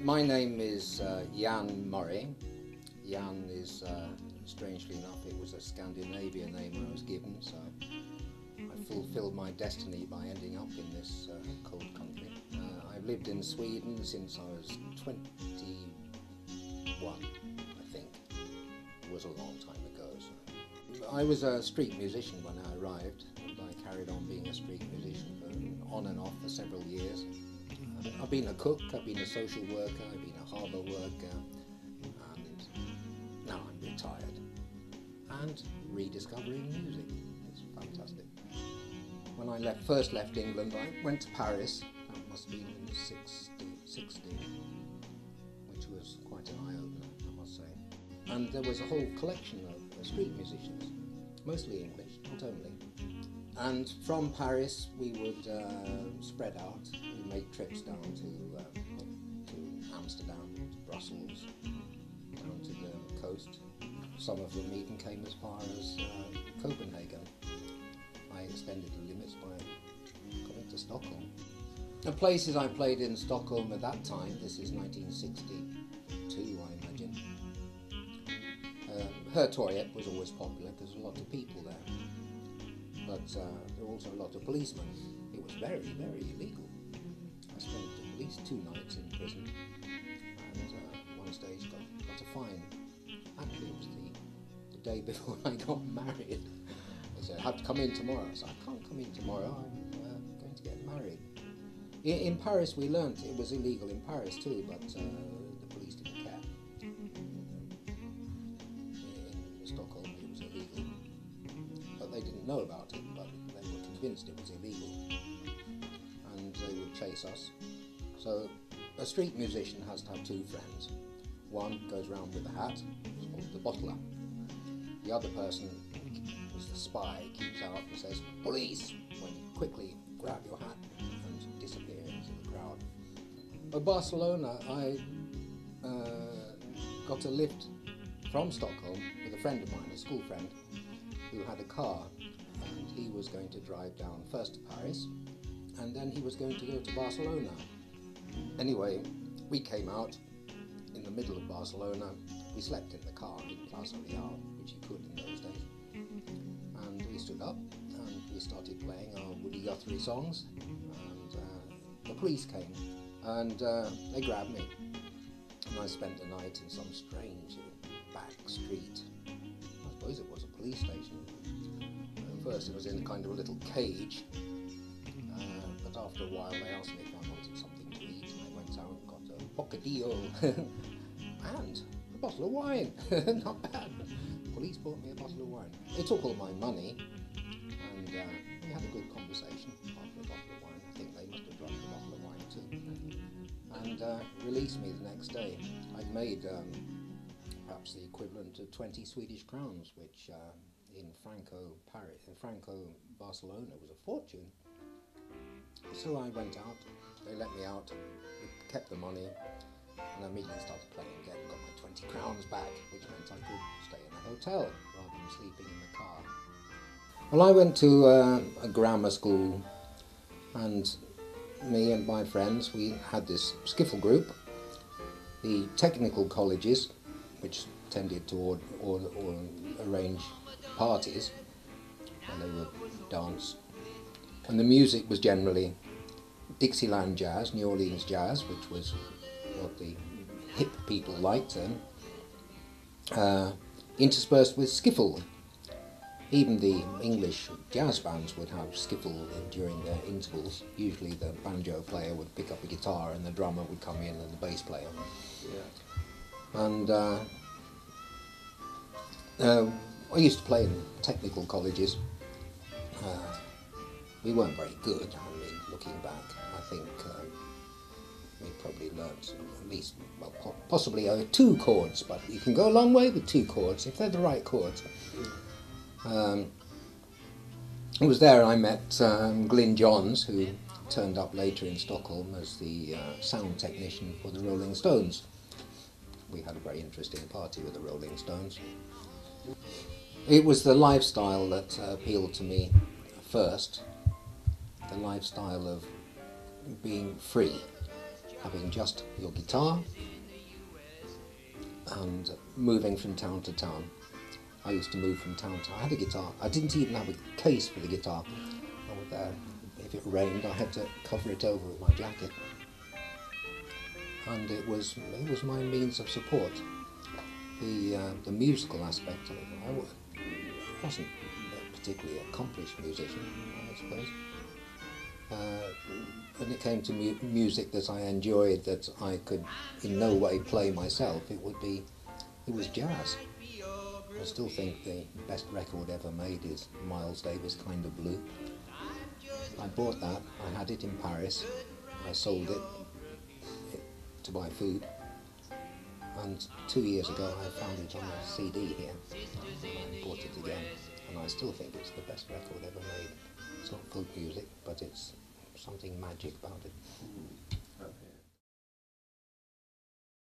My name is Jan Murray. Jan is, strangely enough, it was a Scandinavian name I was given, so I fulfilled my destiny by ending up in this cold country. I've lived in Sweden since I was 21, I think. It was a long time ago. So. I was a street musician when I arrived, and I carried on being a street musician on and off for several years. I've been a cook, I've been a social worker, I've been a harbour worker, and now I'm retired and rediscovering music. It's fantastic. When I first left England, I went to Paris. That must have been in 60, which was quite an eye-opener, I must say. And there was a whole collection of street musicians, mostly English, not only. And from Paris we would spread out. We'd make trips down to Amsterdam, to Brussels, down to the coast. Some of them even came as far as Copenhagen. I extended the limits by coming to Stockholm. The places I played in Stockholm at that time, this is 1962 I imagine. Hertoriet was always popular because there were a lot of people there. But there were also a lot of policemen. It was very, very illegal. I spent at least 2 nights in prison, and one stage got a fine. Actually, it was the day before I got married. They said, I have to come in tomorrow. I said, I can't come in tomorrow, I'm going to get married. In Paris we learnt it was illegal in Paris too, but the police didn't care. In Stockholm it was illegal. But they didn't know about it, but they were convinced it was illegal, and they would chase us. So a street musician has to have 2 friends. One goes round with a hat, it's called the bottler. The other person is the spy, keeps out and says, police, when you quickly grab your hat and disappear into the crowd. At Barcelona I got a lift from Stockholm with a friend of mine, a school friend, who had a car, and he was going to drive down first to Paris, and then he was going to go to Barcelona. Anyway, we came out in the middle of Barcelona. We slept in the car in Plaza Real, which you could in those days, and we stood up and we started playing our Woody Guthrie songs, and the police came and they grabbed me, and I spent the night in some strange back street. I suppose it was a police station. First it was in kind of a little cage, but after a while they asked me if I wanted something to eat, and I went out and got a bocadillo and a bottle of wine. Not bad. The police bought me a bottle of wine. They took all my money, and we had a good conversation after a bottle of wine. I think they must have drunk a bottle of wine too, and released me the next day. I'd made perhaps the equivalent of 20 Swedish crowns, which in Franco Barcelona was a fortune. So I went out, they let me out, we kept the money, and I immediately started playing again, got my 20 crowns back, which meant I could stay in a hotel rather than sleeping in the car. Well, I went to a grammar school, and me and my friends, we had this skiffle group. The technical colleges, which tended to arrange parties, and they would dance, and the music was generally Dixieland jazz, New Orleans jazz, which was what the hip people liked then, interspersed with skiffle. Even the English jazz bands would have skiffle during their intervals. Usually the banjo player would pick up a guitar and the drummer would come in and the bass player. Yeah. And I used to play in technical colleges. We weren't very good. I mean, looking back, I think we probably learnt at least, well, possibly 2 chords, but you can go a long way with 2 chords if they're the right chords. It was there I met Glyn Johns, who turned up later in Stockholm as the sound technician for the Rolling Stones. We had a very interesting party with the Rolling Stones. It was the lifestyle that appealed to me first, the lifestyle of being free, having just your guitar and moving from town to town. I used to move from town to town. I had a guitar. I didn't even have a case for the guitar. I would, if it rained, I had to cover it over with my jacket. And it was my means of support. The musical aspect of it, I wasn't a particularly accomplished musician, I suppose. When it came to music that I enjoyed, that I could in no way play myself, it was jazz. I still think the best record ever made is Miles Davis' Kind of Blue. I bought that, I had it in Paris, I sold it to buy food, and 2 years ago I found it on a CD here, and I bought it again, and I still think it's the best record ever made. It's not folk music, but it's something magic about it.